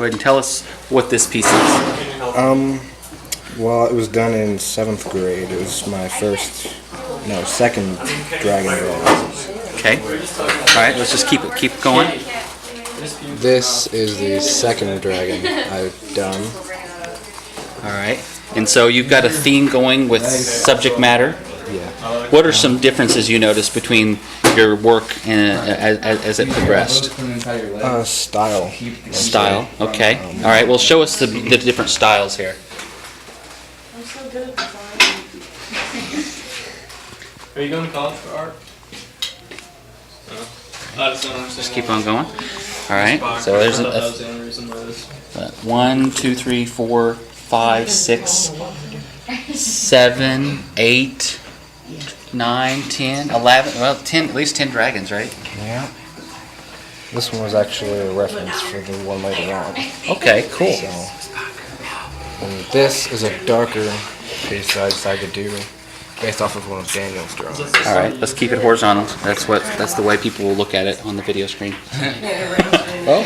Go ahead and tell us what this piece is. Well, it was done in 7th grade. It was my second dragon drawing. Okay. All right, let's just keep going. This is the second dragon I've done. All right. And so you've got a theme going with subject matter. Yeah. What are some differences you noticed between your work and, as it progressed? Style. Style. Okay. All right. Well, show us the different styles here. I'm so good at design. Are you going to college for art? I just don't understand. Just keep on going. All right. So there's that was the only reason why this. 1, 2, 3, 4, 5, 6, 7, 8, 9, 10, 11. Well, 10. At least 10 dragons, right? Yeah. This one was actually a reference for the one later on. Okay. Cool. So, and this is a darker piece I decided to do based off of one of Daniel's drawings. All right. Let's keep it horizontal. That's the way people will look at it on the video screen. Well,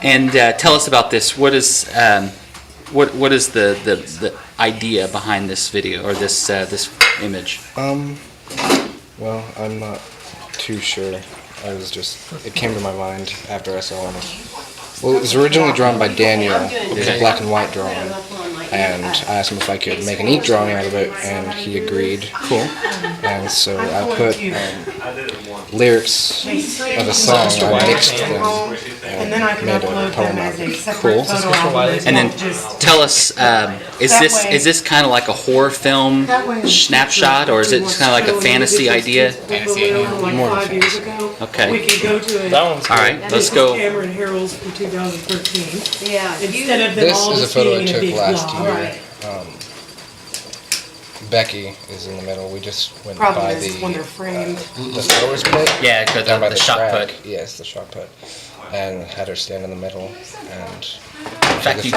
And tell us about this. What is the idea behind this video or this image? well, I'm not too sure. It came to my mind after I saw it. Well, it was originally drawn by Daniel. It was a black and white drawing. And I asked him if I could make an ink drawing out of it, and he agreed. Cool. And so I put lyrics of a song, I mixed them, and then I can made a upload poem them out as of a it. separate Cool. photo album. And then tell us, is this kind of like a horror film snapshot, or is it kind of like a fantasy idea? Fantasy idea. More Like of 5 years ago. Okay. We could go to it. That one's All right. This Let's is go. Kameron Harrill's from 2013. Yeah. Instead of them This all is a just photo I being in a took big last blob. year. Becky is in the middle. We just went Problem by is when they're framed. the throwers pit. Yeah, down by the shot track. put. Yes, the shot put. And had her stand in the middle. And In fact, you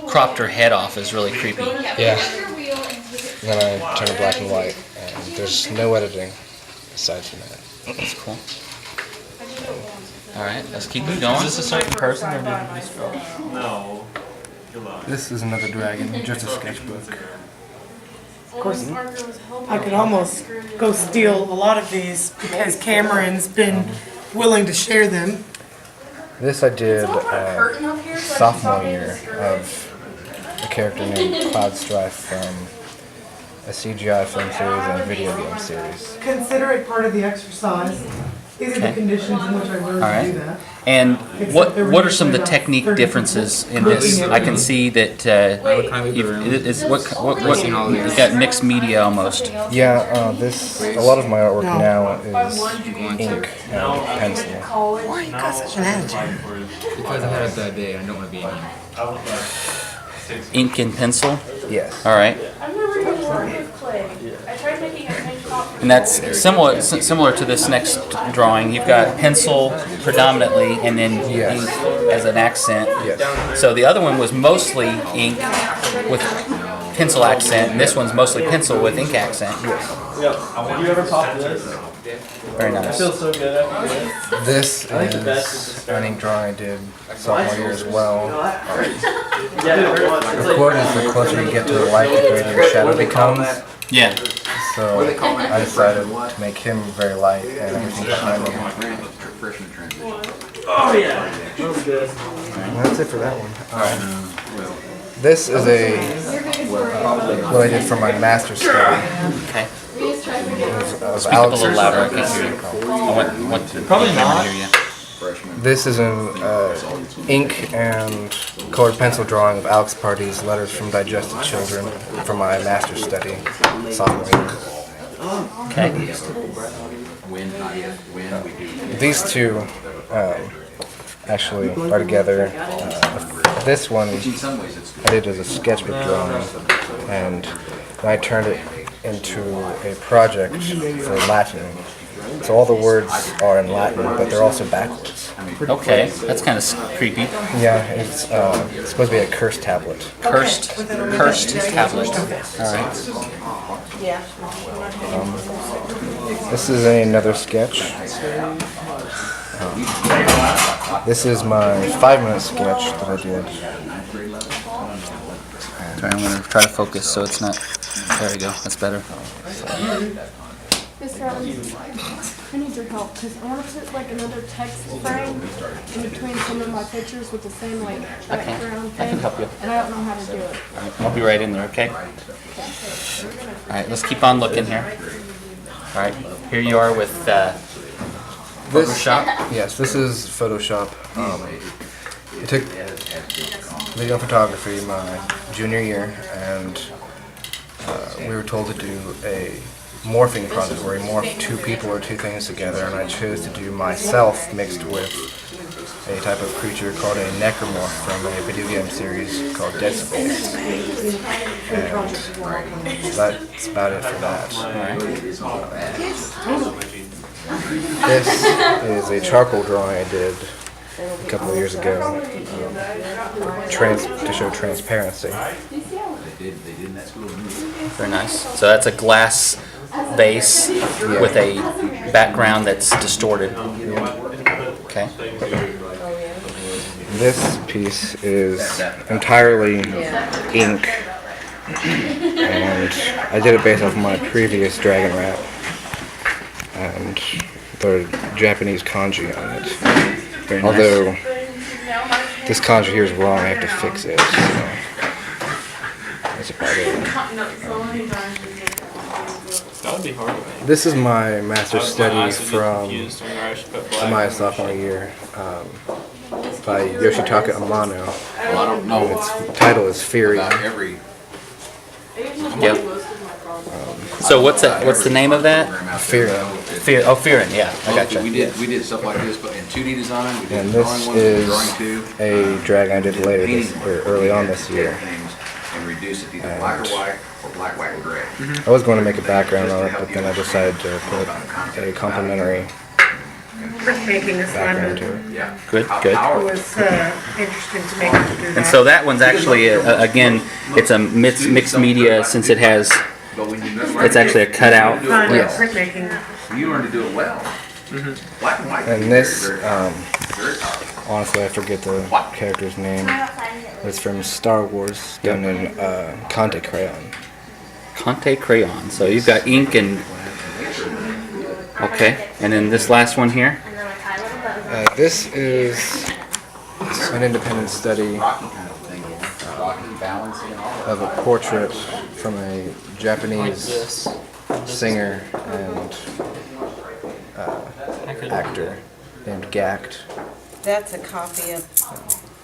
cropped her head off. Is really creepy. yeah. And then I turned it black and white. And there's no editing aside from that. That's cool. All right, let's keep it going. Is this a certain person or did you just draw? No. This is another dragon, just a sketchbook. Of course, I could almost go steal a lot of these because Cameron's been willing to share them. This I did sophomore year of a character named Cloud Strife from a CGI film series and a video game series. Consider it part of the exercise. These are the Okay. conditions in which I learned All to do right. that. And what are some of the technique differences in this? I can see that you've got mixed media almost. Yeah, a lot of my artwork now is ink and pencil. Why you got such an attitude? Because I had a bad day, I don't want to be in here. Ink and pencil. Yes. All right. I've never even worked with clay. I tried making a paint pot. And that's similar to this next drawing. You've got pencil predominantly, and then Yes. ink as an accent. Yes. So the other one was mostly ink with pencil accent, and this one's mostly pencil with ink accent. Yep. Have you ever popped this? Very I nice. feel so good after this. This I think the best is is the an ink drawing I did sophomore year as well. Yeah. The quote is, the closer you get to the light, the greater your shadow becomes. Yeah. So I decided to make him very light and everything behind him. Freshman transition. Oh yeah. That was good. And that's it for that one. This is what I did for my master's study. Okay. It was Speak up a little louder. I can't hear you. I want to Probably camera not. to hear you. This is an ink and colored pencil drawing of Alex Party's Letters from Digested Children from my master's study, sophomore year. Okay. When, not yet, when we do. These two actually are together. This one In some ways it's good. I did as a sketchbook drawing, and I turned it into a project for Latin. So all the words are in Latin, but they're also backwards. Okay. That's kind of creepy. Yeah, it's supposed to be a curse tablet. Cursed tablet. All right. This is another sketch. This is my 5-minute sketch that I did. Sorry, I'm gonna try to focus so it's not. There we go. That's better. Mr. Evans, I need your help because I want to put like another text frame in between some of my pictures with the same like background I can thing. help you. And I don't know how to do it. All right, I'll be right in there. Okay. All right. Let's keep on looking here. All right. Here you are with Photoshop. Yes, this is Photoshop. I took video photography my junior year, and we were told to do a morphing project where we morph two people or two things together, and I chose to do myself mixed with a type of creature called a necromorph from a video game series called Dead Space. And that's about it for that. This is a charcoal drawing I did a couple of years ago to show transparency. Very nice. So that's a glass vase with a background that's distorted. Okay. This piece is entirely ink, and I did it based off my previous dragon wrap and the Japanese kanji on it. Very nice. Although this kanji here is wrong, I have to fix it. So that's about it. That would be hard. This is my master's study from my sophomore year by Yoshitaka Amano. Well, I don't know. Its title is Fury. About every Yep. So what's the name of that? Fury. Fearin. Yeah, I gotcha. we did stuff like this, but in 2D design, we did And drawing this ones, is drawing two, a dragon I did later or early on this year. things, and reduce it to either black or white or black, white, or gray. I was going to make a background on it, but then I decided to put a complementary Printmaking background to assignment it. Yeah. Good, good. was interesting to make it to do And that. so that one's actually again, it's a mixed media since it has. But when you It's actually a cutout. Fun Yes. printmaking. you learn to do it well. Black and white. And this, very powerful. honestly, I forget the character's name. It's from Star Wars, done in Conte crayon. Conte crayon. So you've got ink and. Okay, and then this last one here. This is an independent study of a portrait from a Japanese singer and actor named Gact. That's a copy of,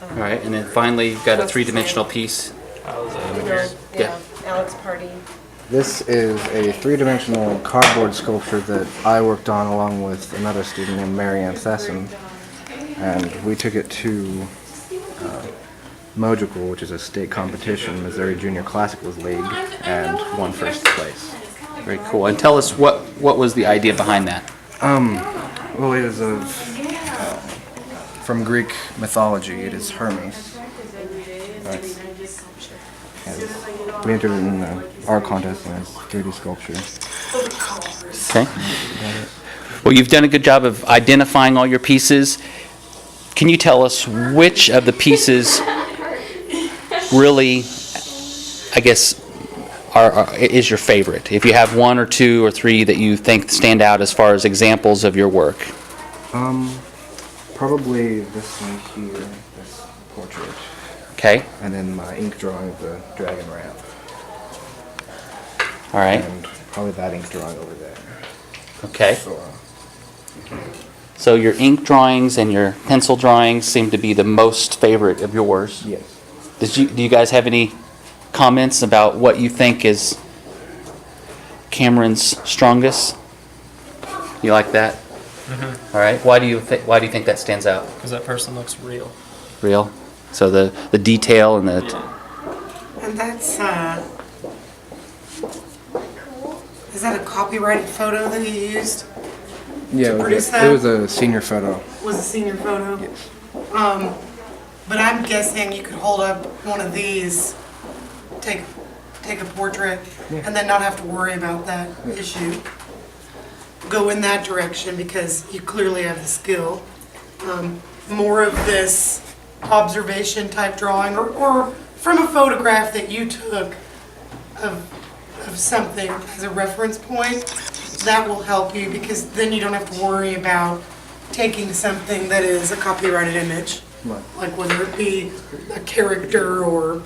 All right, and then finally you've got a three-dimensional piece. yeah, Alex Party. This is a three-dimensional cardboard sculpture that I worked on along with another student named Marianne Thesson, and we took it to Mojical, which is a state competition, Missouri Junior Classicals League, and won first place. Very cool. And tell us what was the idea behind that? Well, it is from Greek mythology. It is Hermes. And we entered it in the art contest and it's 3D sculpture. Okay. Well, you've done a good job of identifying all your pieces. Can you tell us which of the pieces really, I guess, is your favorite? If you have one or two or three that you think stand out as far as examples of your work. Probably this one here, this portrait, Okay. and then my ink drawing of the dragon ramp, All right. and probably that ink drawing over there. Okay. So, So your ink drawings and your pencil drawings seem to be the most favorite of yours. yes. Do you guys have any comments about what you think is Kameron's strongest? You like that? All right. Why do you think that stands out? Because that person looks real. Real. So the detail and the And that's, is that a copyrighted photo that you used? Yeah, produce it that? was a senior photo. Was a senior photo? Yes. But I'm guessing you could hold up one of these, take a portrait, and then not have to worry about that issue. Go in that direction because you clearly have the skill. more of this observation type drawing, or from a photograph that you took of something as a reference point, that will help you, because then you don't have to worry about taking something that is a copyrighted image. Right. Like whether it be a character or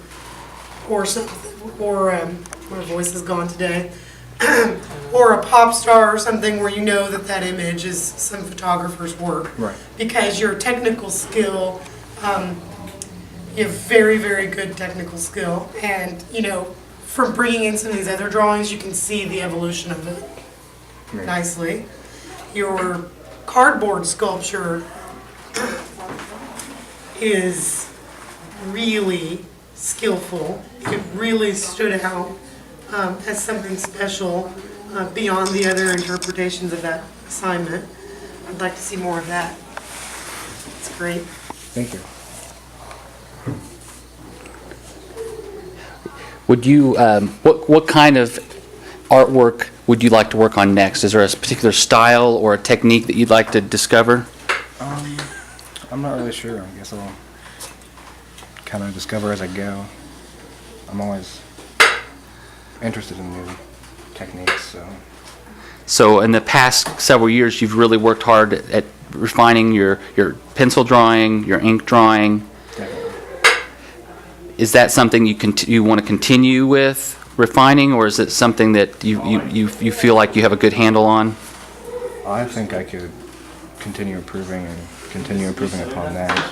something, or my voice is gone today, or a pop star or something where you know that that image is some photographer's work. Right. Because your technical skill, you have very, very good technical skill, and from bringing in some of these other drawings, you can see the evolution of it nicely. Your cardboard sculpture is really skillful. It really stood out as something special beyond the other interpretations of that assignment. I'd like to see more of that. It's great. Thank you. Would you, what kind of artwork would you like to work on next? Is there a particular style or a technique that you'd like to discover? I'm not really sure. I guess I'll kind of discover as I go. I'm always interested in new techniques, so. So in the past several years, you've really worked hard at refining your pencil drawing, your ink drawing. Definitely. Is that something you want to continue with refining, or is it something that you feel like you have a good handle on? I think I could continue improving upon that.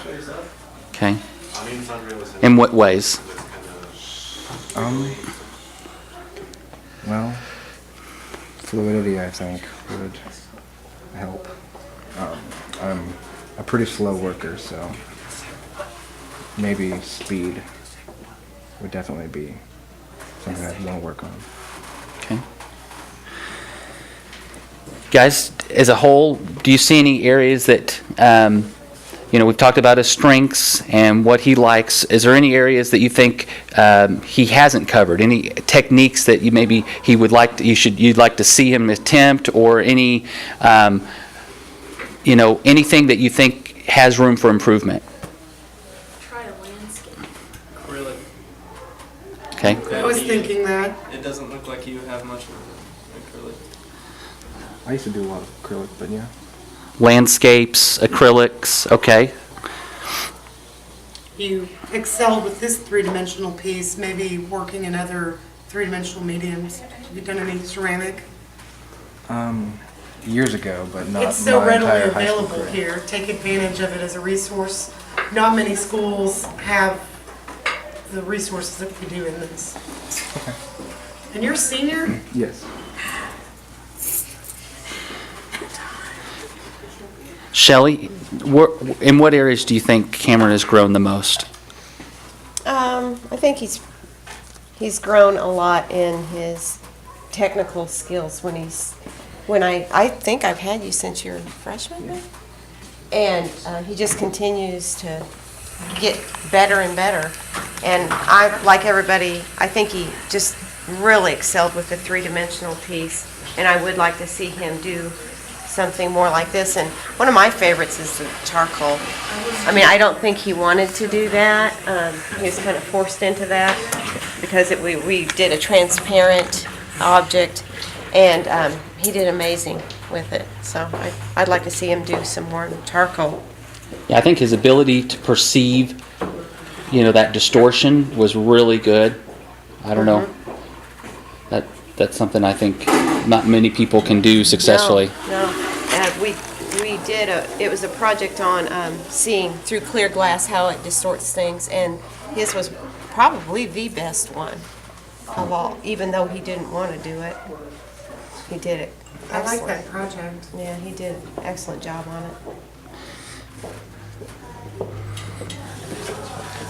Okay. In what ways? Well, fluidity, I think, would help. I'm a pretty slow worker, so maybe speed would definitely be something I'd want to work on. Okay. Guys, as a whole, do you see any areas that, we've talked about his strengths and what he likes. Is there any areas that you think he hasn't covered? Any techniques that he would like to, you'd like to see him attempt, or any, anything that you think has room for improvement? Try a landscape. Acrylic. Okay. I was thinking that. It doesn't look like you have much of acrylic. I used to do a lot of acrylic, but yeah. Landscapes, acrylics, okay. You excelled with this three-dimensional piece, maybe working in other three-dimensional mediums. Have you done any ceramic? Years ago, but not It's so my readily entire high school available career. here. Take advantage of it as a resource. Not many schools have the resources that we do in this. Okay. And you're a senior? Yes. Shelley, in what areas do you think Cameron has grown the most? I think he's grown a lot in his technical skills when I think I've had you since you're a freshman, right? And he just continues to get better and better. And I, like everybody, I think he just really excelled with the three-dimensional piece, and I would like to see him do something more like this. And one of my favorites is the charcoal. I mean, I don't think he wanted to do that. He was kind of forced into that because we did a transparent object, and he did amazing with it. So I'd like to see him do some more charcoal. Yeah, I think his ability to perceive, that distortion was really good. I don't know. That's something I think not many people can do successfully. No. We did it was a project on seeing through clear glass how it distorts things, and his was probably the best one of all, even though he didn't want to do it. He did it. I like Excellent. that project. Yeah, he did an excellent job on it.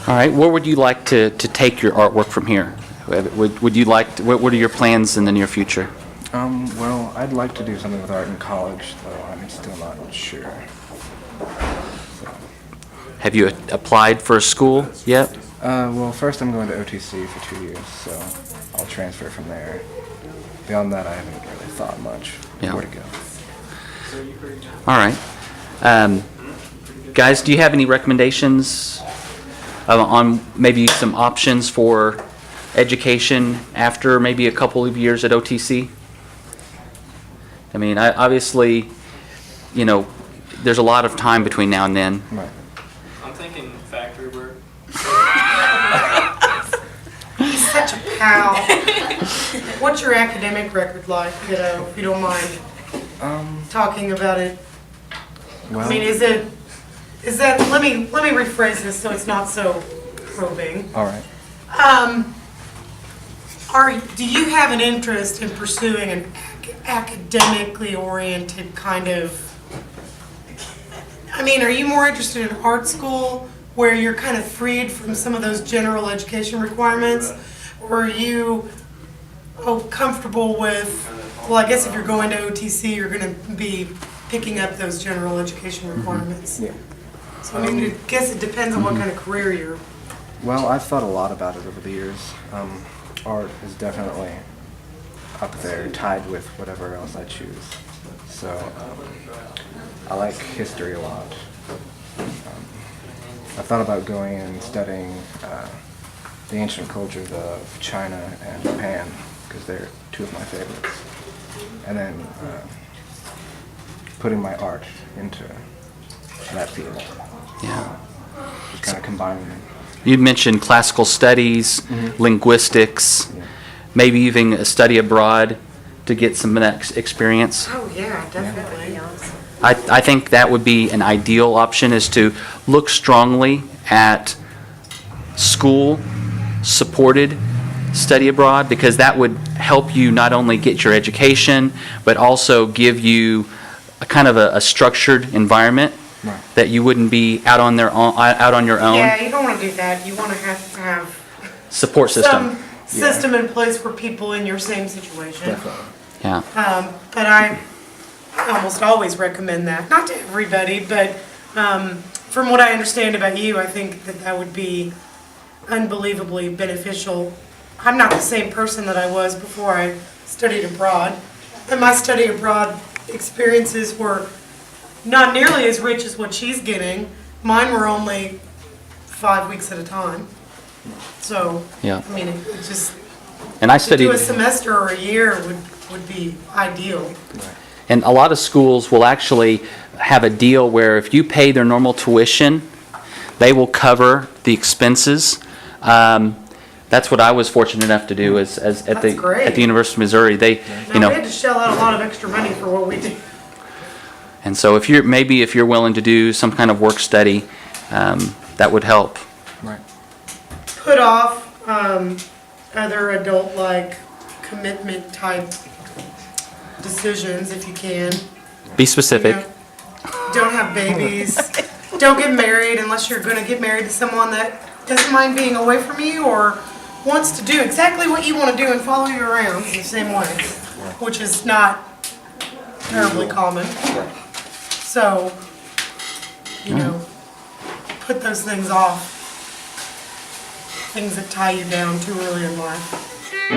All right, where would you like to take your artwork from here? Would you like to, what are your plans in the near future? Well, I'd like to do something with art in college, though I'm still not sure. Have you applied for a school yet? Well, first I'm going to OTC for 2 years, so I'll transfer from there. Beyond that, I haven't really thought much Yeah. where to go. All right. Guys, do you have any recommendations on maybe some options for education after maybe a couple of years at OTC? I mean, obviously, you know, there's a lot of time between now and then. Right. I'm thinking factory work. He's such a pal. What's your academic record like, kiddo, if you don't mind talking about it? Well, I mean, is that, let me rephrase this so it's not so probing. all right. Do you have an interest in pursuing an academically oriented kind of, I mean, are you more interested in art school where you're kind of freed from some of those general education requirements? Or are you comfortable with, well, I guess if you're going to OTC, you're going to be picking up those general education requirements? Yeah. So I mean, I guess it depends on what kind of career you're. Well, I've thought a lot about it over the years. Art is definitely up there, tied with whatever else I choose. So I like history a lot. I thought about going and studying the ancient cultures of China and Japan, because they're two of my favorites. And then putting my art into that field. Yeah. Just kind of combining them. You mentioned classical studies, linguistics, maybe even a study abroad to get some of that experience. Oh, yeah, definitely. I think that would be an ideal option, is to look strongly at school-supported study abroad, because that would help you not only get your education, but also give you a kind of a structured environment that you wouldn't be out on your own. Yeah, you don't want to do that. You want to have Support system. some system in place for people in your same situation. Definitely. Yeah. But I almost always recommend that. Not to everybody, but from what I understand about you, I think that would be unbelievably beneficial. I'm not the same person that I was before I studied abroad. And my study abroad experiences were not nearly as rich as what she's getting. Mine were only 5 weeks at a time. So, Yeah. I mean, it just, And I to studied. do a semester or a year would be ideal. And a lot of schools will actually have a deal where if you pay their normal tuition, they will cover the expenses. That's what I was fortunate enough to do as at That's the great. at the University of Missouri. They, you Now, we had know, to shell out a lot of extra money for what we did. and so if you're willing to do some kind of work study, that would help. Right. Put off other adult-like commitment-type decisions if you can. Be specific. You know, don't have babies. Don't get married unless you're going to get married to someone that doesn't mind being away from you or wants to do exactly what you want to do and follow you around in the same way, which is not terribly common. So, you know, put those things off. Things that tie you down too early in life.